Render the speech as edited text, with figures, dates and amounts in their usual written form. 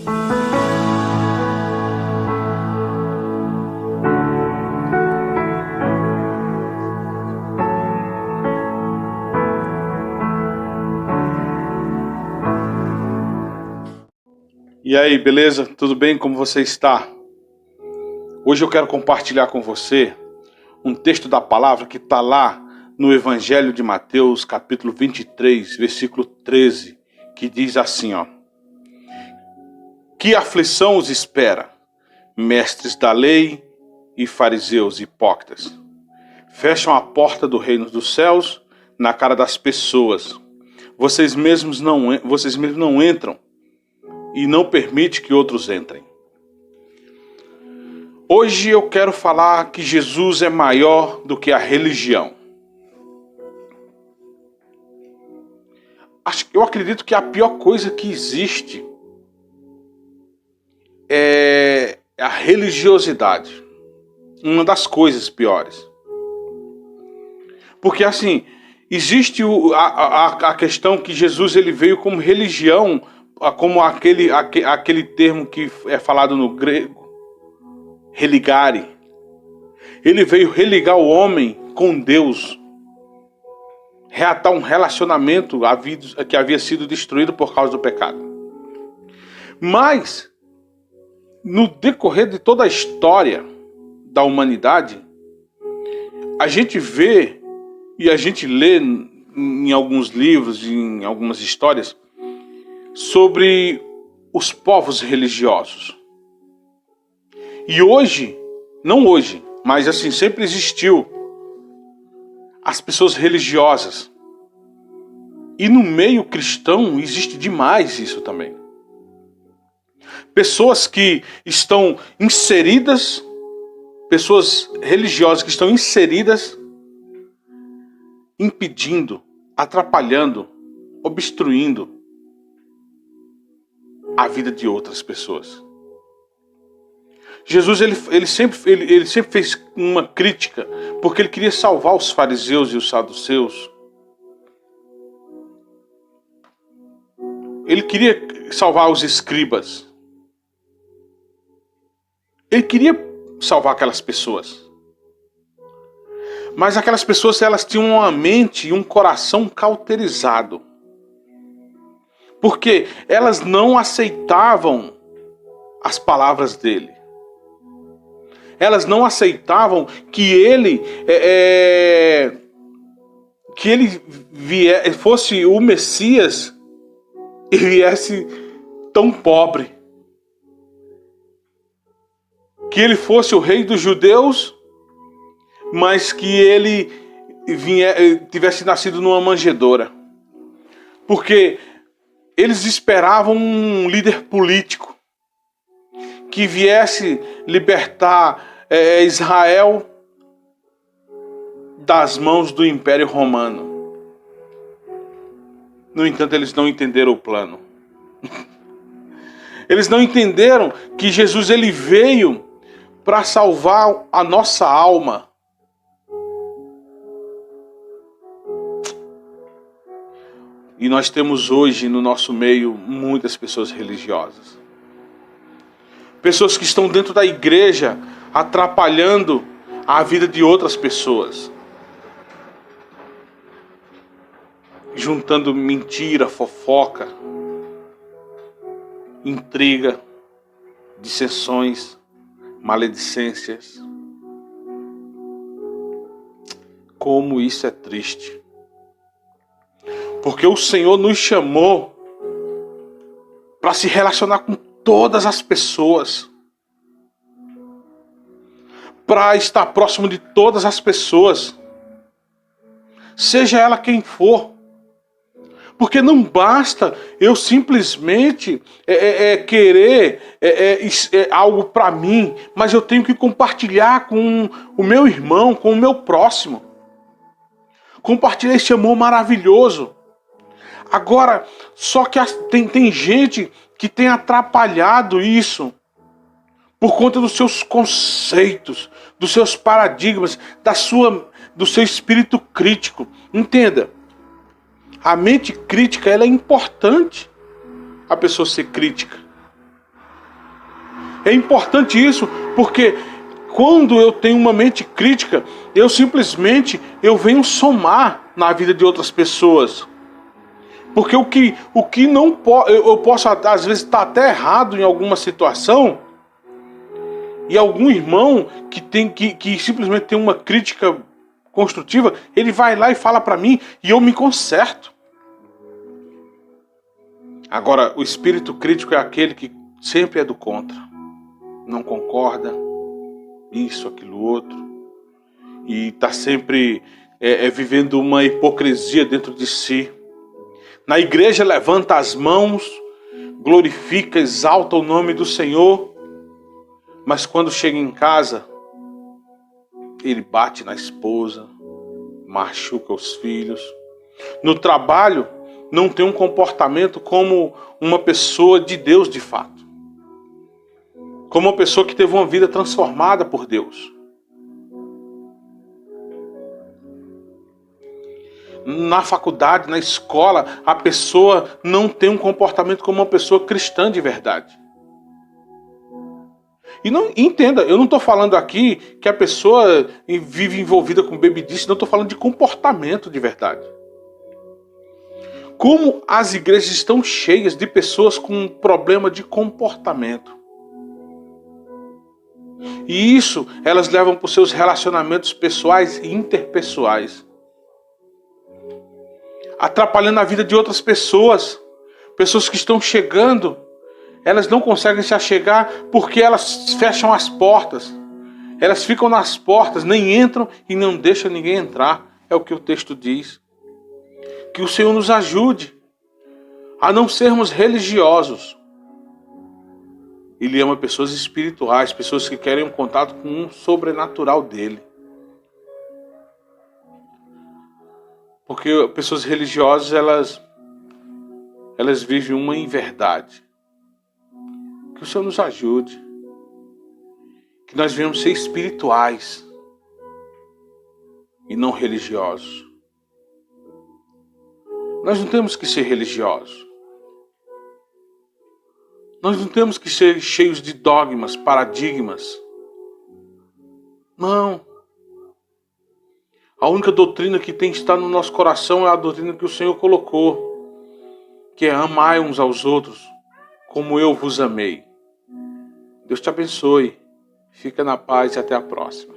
E aí, beleza? Tudo bem? Como você está? Hoje eu quero compartilhar com você um texto da palavra que está lá no Evangelho de Mateus, capítulo 23, versículo 13, que diz assim, ó: Que aflição os espera, mestres da lei e fariseus hipócritas. Fecham a porta do reino dos céus na cara das pessoas. Vocês mesmos não entram e não permite que outros entrem. Hoje eu quero falar que Jesus é maior do que a religião. Eu acredito que a pior coisa que existe é a religiosidade. Uma das coisas piores. Porque assim, existe a questão que Jesus ele veio como religião, como aquele termo que é falado no grego, religare. Ele veio religar o homem com Deus, reatar um relacionamento que havia sido destruído por causa do pecado. Mas, no decorrer de toda a história da humanidade, a gente vê e a gente lê em alguns livros, em algumas histórias, sobre os povos religiosos. E hoje, não hoje, mas assim, sempre existiu as pessoas religiosas. E no meio cristão existe demais isso também. Pessoas que estão inseridas, pessoas religiosas que estão inseridas, impedindo, atrapalhando, obstruindo a vida de outras pessoas. Jesus ele sempre fez uma crítica, porque ele queria salvar os fariseus e os saduceus. Ele queria salvar os escribas. Ele queria salvar aquelas pessoas. Mas aquelas pessoas, elas tinham uma mente e um coração cauterizado. Porque elas não aceitavam as palavras dele. Elas não aceitavam que ele fosse o Messias e viesse tão pobre. Que ele fosse o rei dos judeus, mas que ele tivesse nascido numa manjedoura. Porque eles esperavam um líder político que viesse libertar Israel das mãos do Império Romano. No entanto, eles não entenderam o plano. Eles não entenderam que Jesus ele veio para salvar a nossa alma. E nós temos hoje no nosso meio muitas pessoas religiosas. Pessoas que estão dentro da igreja atrapalhando a vida de outras pessoas. Juntando mentira, fofoca, intriga, dissensões, maledicências. Como isso é triste. Porque o Senhor nos chamou para se relacionar com todas as pessoas. Para estar próximo de todas as pessoas. Seja ela quem for. Porque não basta eu simplesmente querer algo para mim, mas eu tenho que compartilhar com o meu irmão, com o meu próximo. Compartilhar esse amor maravilhoso. Agora, só que tem gente que tem atrapalhado isso por conta dos seus conceitos, dos seus paradigmas, do seu espírito crítico. Entenda, a mente crítica ela é importante, a pessoa ser crítica. É importante isso, porque quando eu tenho uma mente crítica, eu venho somar na vida de outras pessoas. Porque o que não pode, eu posso às vezes estar até errado em alguma situação, e algum irmão que simplesmente tem uma crítica construtiva, ele vai lá e fala para mim e eu me conserto. Agora, o espírito crítico é aquele que sempre é do contra, não concorda, isso, aquilo, outro, e está sempre vivendo uma hipocrisia dentro de si. Na igreja levanta as mãos, glorifica, exalta o nome do Senhor, mas quando chega em casa, ele bate na esposa, machuca os filhos. No trabalho, não tem um comportamento como uma pessoa de Deus de fato. Como uma pessoa que teve uma vida transformada por Deus. Na faculdade, na escola, a pessoa não tem um comportamento como uma pessoa cristã de verdade. E não entenda, eu não estou falando aqui que a pessoa vive envolvida com bebidice, não estou falando de comportamento de verdade. Como as igrejas estão cheias de pessoas com problema de comportamento. E isso elas levam para os seus relacionamentos pessoais e interpessoais. Atrapalhando a vida de outras pessoas. Pessoas que estão chegando, elas não conseguem se achegar porque elas fecham as portas. Elas ficam nas portas, nem entram e não deixam ninguém entrar. É o que o texto diz. Que o Senhor nos ajude a não sermos religiosos. Ele ama pessoas espirituais, pessoas que querem um contato com um sobrenatural dele. Porque pessoas religiosas, elas vivem uma inverdade. Que o Senhor nos ajude. Que nós venhamos ser espirituais e não religiosos. Nós não temos que ser religiosos. Nós não temos que ser cheios de dogmas, paradigmas. Não. A única doutrina que tem que estar no nosso coração é a doutrina que o Senhor colocou, que é amai uns aos outros, como eu vos amei. Deus te abençoe. Fica na paz e até a próxima.